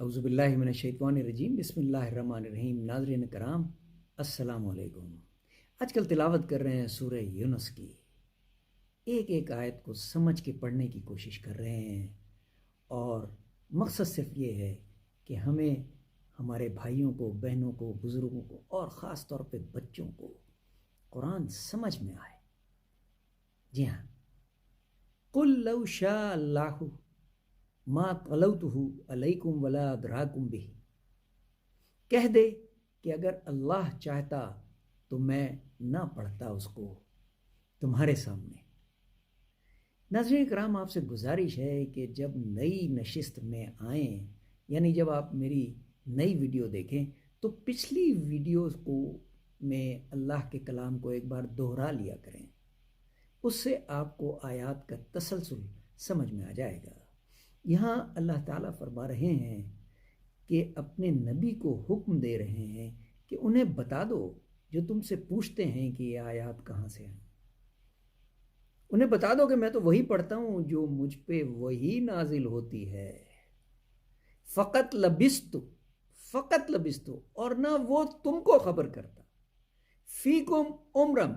اعوذ باللہ من الشیطان الرجیم بسم اللہ الرحمن الرحیم۔ ناظرین کرام السلام علیکم۔ آج کل تلاوت کر رہے ہیں سورہ یونس کی، ایک ایک آیت کو سمجھ کے پڑھنے کی کوشش کر رہے ہیں، اور مقصد صرف یہ ہے کہ ہمیں ہمارے بھائیوں کو، بہنوں کو، بزرگوں کو اور خاص طور پہ بچوں کو قرآن سمجھ میں آئے۔ جی ہاں، قل لو شاء اللہ ما قلوتہ علیکم ولا ادراکم بہ، کہہ دے کہ اگر اللہ چاہتا تو میں نہ پڑھتا اس کو تمہارے سامنے۔ ناظرین کرام، آپ سے گزارش ہے کہ جب نئی نشست میں آئیں، یعنی جب آپ میری نئی ویڈیو دیکھیں تو پچھلی ویڈیوز کو میں اللہ کے کلام کو ایک بار دہرا لیا کریں، اس سے آپ کو آیات کا تسلسل سمجھ میں آ جائے گا۔ یہاں اللہ تعالیٰ فرما رہے ہیں کہ اپنے نبی کو حکم دے رہے ہیں کہ انہیں بتا دو جو تم سے پوچھتے ہیں کہ یہ آیات کہاں سے ہیں، انہیں بتا دو کہ میں تو وہی پڑھتا ہوں جو مجھ پہ وہی نازل ہوتی ہے۔ فقط لبستو، اور نہ وہ تم کو خبر کرتا، فیکم عمرم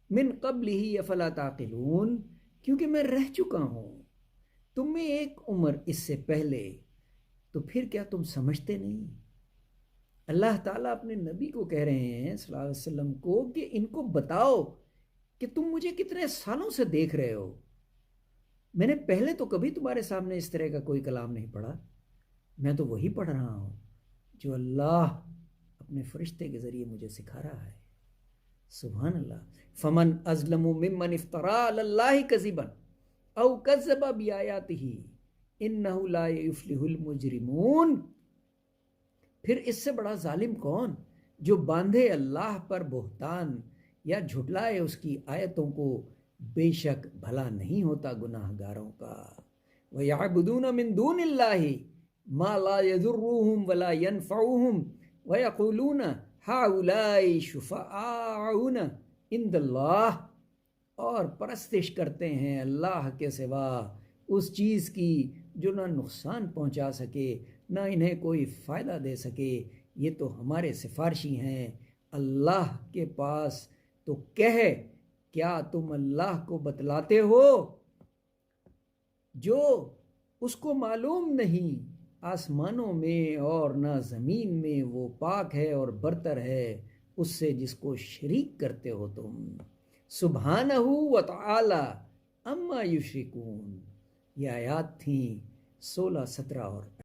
من قبلہ افلا تعقلون، کیونکہ میں رہ چکا ہوں تم میں ایک عمر اس سے پہلے، تو پھر کیا تم سمجھتے نہیں؟ اللہ تعالیٰ اپنے نبی کو کہہ رہے ہیں صلی اللہ علیہ وسلم کو کہ ان کو بتاؤ کہ تم مجھے کتنے سالوں سے دیکھ رہے ہو، میں نے پہلے تو کبھی تمہارے سامنے اس طرح کا کوئی کلام نہیں پڑھا، میں تو وہی پڑھ رہا ہوں جو اللہ اپنے فرشتے کے ذریعے مجھے سکھا رہا ہے۔ سبحان اللہ۔ فمن ازلم ممن افترا علی اللہ کذبا او کذب بآیاتہ انہ لا یفلح المجرمون، پھر اس سے بڑا ظالم کون جو باندھے اللہ پر بہتان یا جھٹلائے اس کی آیتوں کو، بے شک بھلا نہیں ہوتا گناہ گاروں کا۔ وَيَعْبُدُونَ مِن دُونِ اللَّهِ مَا لَا يَضُرُّهُمْ وَلَا يَنفَعُهُمْ وَيَقُولُونَ هَؤُلَاءِ شُفَعَاؤُنَا عِندَ اللَّهِ، اور پرستش کرتے ہیں اللہ کے سوا اس چیز کی جو نہ نقصان پہنچا سکے نہ انہیں کوئی فائدہ دے سکے، یہ تو ہمارے سفارشی ہیں اللہ کے پاس۔ تو کہہ، کیا تم اللہ کو بتلاتے ہو جو اس کو معلوم نہیں؟ آسمانوں میں اور نہ زمین میں وہ پاک ہے اور برتر ہے اس سے جس کو شریک کرتے ہو تم۔ سبحانہ و تعالی اما یشرکون۔ یہ آیات تھیں 16، 17 اور